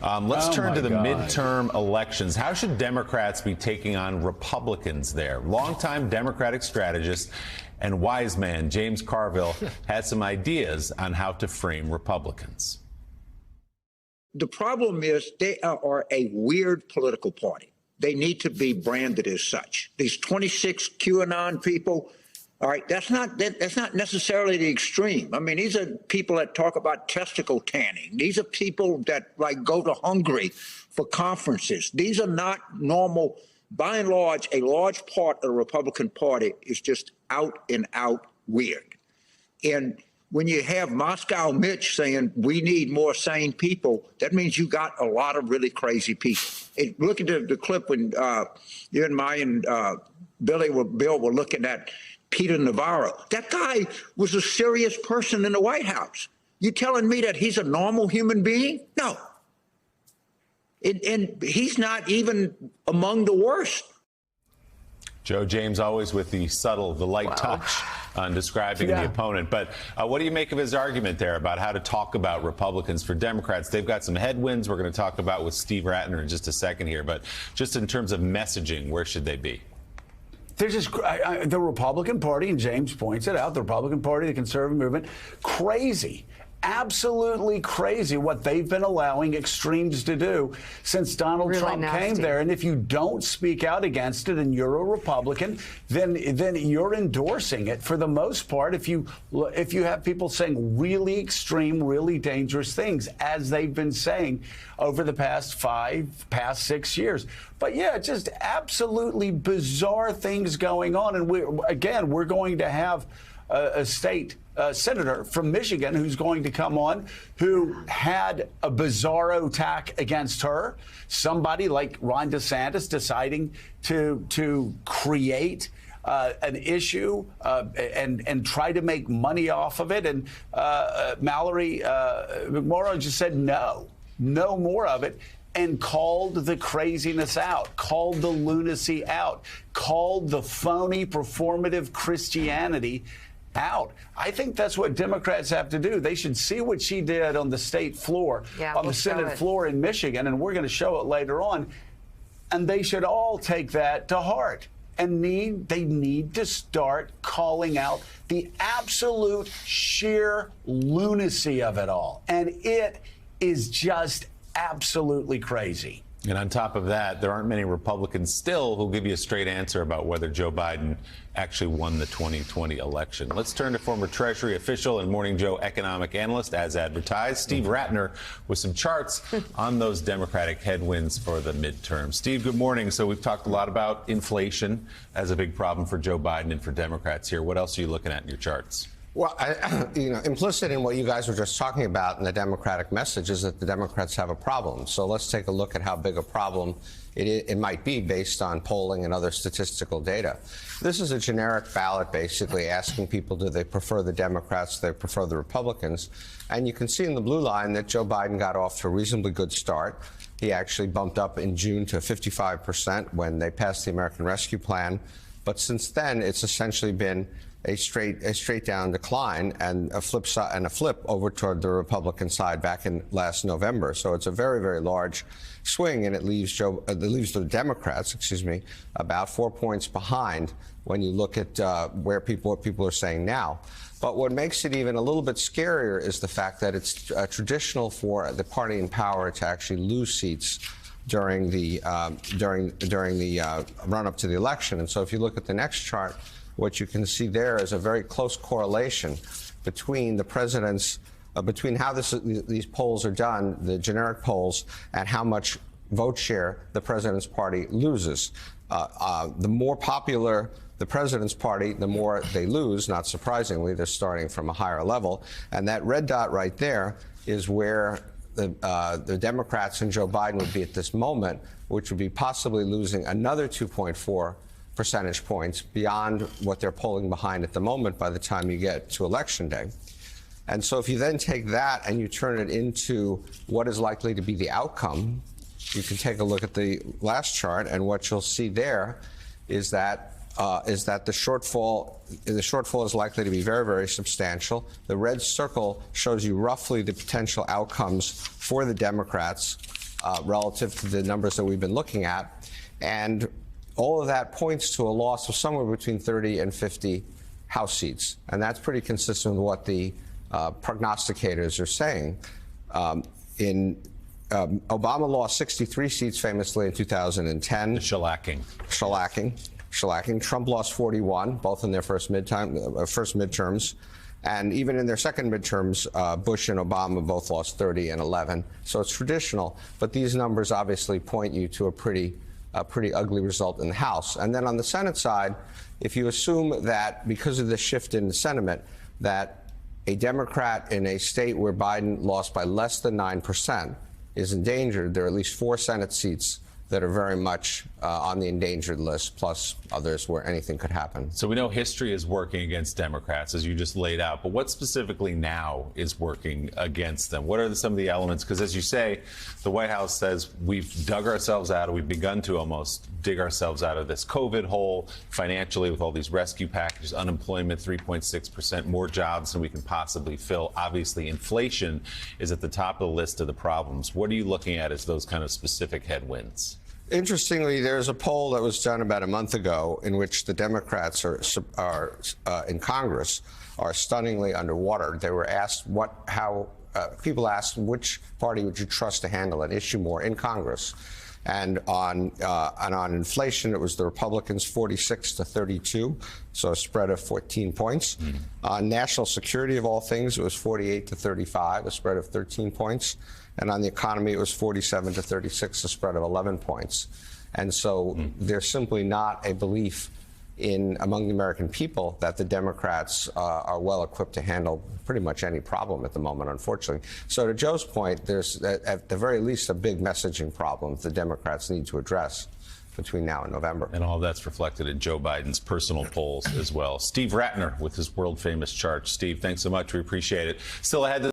Let's turn to the midterm elections. How should Democrats be taking on Republicans there? Longtime Democratic strategist and wise man James Carville has some ideas on how to frame Republicans. The problem is they are a weird political party. They need to be branded as such. These 26 QAnon people, all right, that's not necessarily the extreme. I mean, these are people that talk about testicle tanning. These are people that like go to Hungary for conferences. These are not normal. By and large, a large part of the Republican Party is just out and out weird. And when you have Moscow Mitch saying we need more sane people, that means you got a lot of really crazy people. Look at the clip when you and I and Bill were looking at Peter Navarro. That guy was a serious person in the White House. You telling me that he's a normal human being? No. And he's not even among the worst. Joe James always with the subtle, the light touch on describing the opponent. But what do you make of his argument there about how to talk about Republicans for Democrats? They've got some headwinds we're going to talk about with Steve Rattner in just a second here. But just in terms of messaging, where should they be? They're just the Republican Party, and James points it out, the Republican Party, the conservative movement, crazy. Absolutely crazy what they've been allowing extremes to do since Donald Trump came there. And if you don't speak out against it and you're a Republican, then you're endorsing it for the most part. If you have people saying really extreme, really dangerous things, as they've been saying over the past 6 years. But yeah, just absolutely bizarre things going on. And we're going to have a state senator from Michigan who's going to come on who had a bizarro attack against her. Somebody like Ron DeSantis deciding to create an issue and try to make money off of it. And Mallory McMorrow just said no more of it, and called the craziness out, called the lunacy out, called the phony performative Christianity out. I think that's what Democrats have to do. They should see what she did on the state floor, on the Senate floor in Michigan, and we're going to show it later on. And they should all take that to heart. And they need to start calling out the absolute sheer lunacy of it all. And it is just absolutely crazy. And on top of that, there aren't many Republicans still who'll give you a straight answer about whether Joe Biden actually won the 2020 election. Let's turn to former Treasury official and Morning Joe economic analyst, as advertised, Steve Rattner, with some charts on those Democratic headwinds for the midterm. Steve, good morning. So we've talked a lot about inflation as a big problem for Joe Biden and for Democrats here. What else are you looking at in your charts? Well, implicit in what you guys were just talking about in the Democratic message is that the Democrats have a problem. So let's take a look at how big a problem it might be based on polling and other statistical data. This is a generic ballot basically asking people, do they prefer the Democrats, do they prefer the Republicans? And you can see in the blue line that Joe Biden got off to a reasonably good start. He actually bumped up in June to 55% when they passed the American Rescue Plan. But since then, it's essentially been a straight down decline and a flip over toward the Republican side back in last November. So it's a very, very large swing, and it leaves the Democrats, about 4 points behind when you look at what people are saying now. But what makes it even a little bit scarier is the fact that it's traditional for the party in power to actually lose seats during the run up to the election. And so if you look at the next chart, what you can see there is a very close correlation between the president's, between how these polls are done, the generic polls, and how much vote share the president's party loses. The more popular the president's party, the more they lose. Not surprisingly, they're starting from a higher level. And that red dot right there is where the Democrats and Joe Biden would be at this moment, which would be possibly losing another 2.4 percentage points beyond what they're polling behind at the moment by the time you get to Election Day. And so if you then take that and you turn it into what is likely to be the outcome, you can take a look at the last chart, and what you'll see there is that the shortfall is likely to be very, very substantial. The red circle shows you roughly the potential outcomes for the Democrats relative to the numbers that we've been looking at. And all of that points to a loss of somewhere between 30 and 50 House seats. And that's pretty consistent with what the prognosticators are saying. Obama lost 63 seats famously in 2010. Shellacking. Trump lost 41, both in their first midterms. And even in their second midterms, Bush and Obama both lost 30 and 11. So it's traditional. But these numbers obviously point you to a pretty ugly result in the House. And then on the Senate side, if you assume that because of the shift in sentiment, that a Democrat in a state where Biden lost by less than 9% is endangered, there are at least 4 Senate seats that are very much on the endangered list, plus others where anything could happen. So we know history is working against Democrats, as you just laid out, but what specifically now is working against them? What are some of the elements? Because as you say, the White House says we've dug ourselves out, or we've begun to almost dig ourselves out of this COVID hole financially with all these rescue packages, unemployment 3.6%, more jobs than we can possibly fill. Obviously, inflation is at the top of the list of the problems. What are you looking at as those kind of specific headwinds? Interestingly, there's a poll that was done about a month ago in which the Democrats are in Congress are stunningly underwater. They were asked people asked which party would you trust to handle an issue more in Congress, and on inflation it was the Republicans 46 to 32, so a spread of 14 points. On national security of all things it was 48 to 35, a spread of 13 points. And on the economy, it was 47 to 36, a spread of 11 points. And so there's simply not a belief among the American people that the Democrats are well equipped to handle pretty much any problem at the moment, unfortunately. So to Joe's point, there's at the very least a big messaging problem the Democrats need to address between now and November. And all that's reflected in Joe Biden's personal polls as well. Steve Rattner with his world famous chart. Steve, thanks so much. We appreciate it. Still ahead.